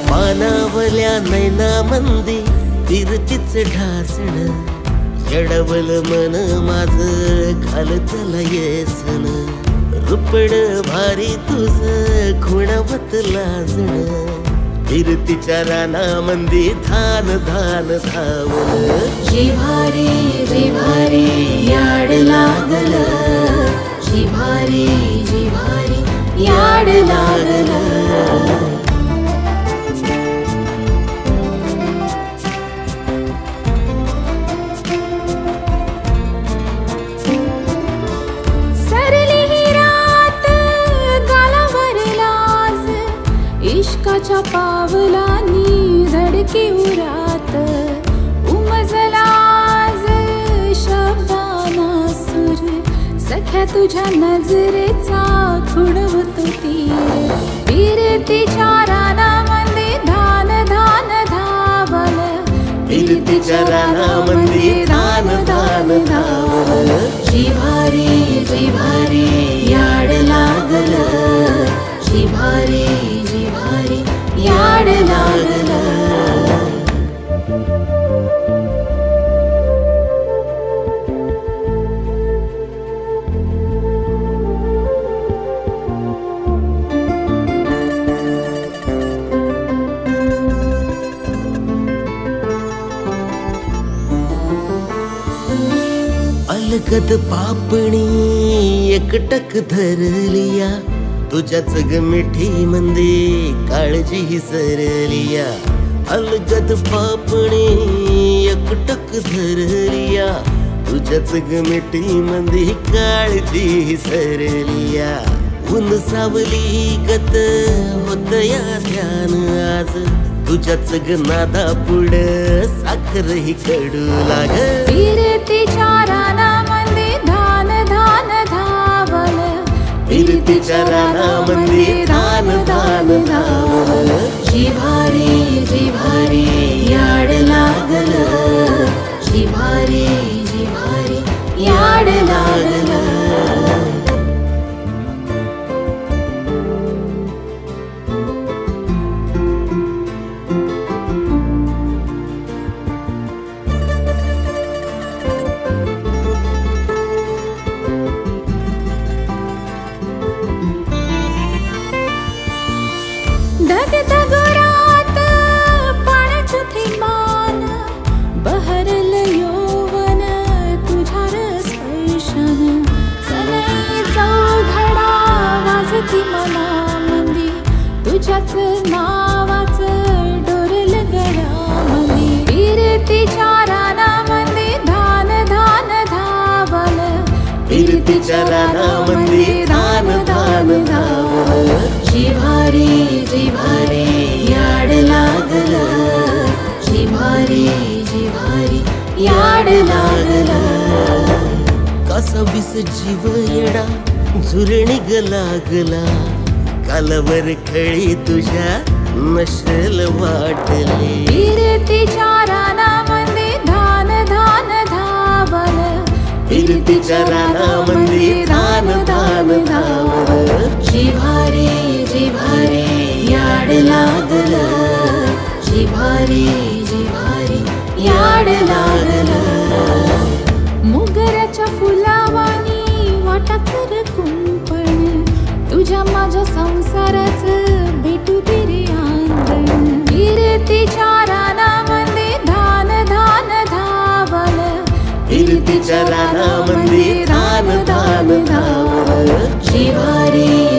पानावल्या नैना मंदी फिरतीच ढासण येडवल मन माझ घालतला येसन रुपड भारी तुझ खुणवत लाजण फिरतीच्या राना मंदी धान धान धावल जिव्हारी जिव्हारी याड लागल जिव्हारी जिव्हारी याड लागल इश्काच्या पावलांनी धडकी उरात उमजलाज शब्दाना सूर सख्या तुझ्या नजरेचा खुडवतो तीर फिरतीच्या रानामध्ये धान धान धावल फिरतीच्या रानामध्ये धान धान धावल जिव्हारी जिव्हारी याड लागल जिव्हारी जिव्हारी याड लागल अलगद पापणी एकटक धरलिया तुझ्याच ग मिठी मंदी काळजी ही सरलिया अलगद पापणी एकटक धरलिया तुझ्याच ग मिठी मंदी काळजी ही सरलिया ऊन सावली गत होतया ध्यान आज तुझ्याच ग नादा पुढ साखर ही कडू लाग फिरतीच्या रानामध्ये धान धान धावल फिरतीच्या रानामध्ये धान धान धावल जिव्हारी जिव्हारी याड लागल जिव्हारी जिव्हारी याड लागल दगदगरात पाण्याचं थेंबान बहरल यौवन तुझ्या स्पर्शान सनई चौघडा वाजती मनामंदी तुझ्याच नावाचं डोरल गळ्यामंदी फिरतीच्या रानामध्ये धान धान धावल फिरतीच्या रानामध्ये धान धान धावल जिव्हारी जिव्हारी याड लागल जिव्हारी जिव्हारी याड लागल कसा विस जीव येडा झुरणी ग लागला कालवर खळी तुझ्या नशल वाटली फिरतीच्या रानामध्ये धान धान धावल फिरतीच्या रानामध्ये धान धान धावल जिव्हारी जिव्हारी याड लागल जिव्हारी जिव्हारी याड लागल मोगऱ्याच्या फुलावानी वाटात कुंपण तुझ्या माझ्या संसाराचं भेटू दे रे आंगण फिरतीच्या रानामध्ये धान धान धावल फिरतीच्या रानामध्ये धान धान धावल जिव्हारी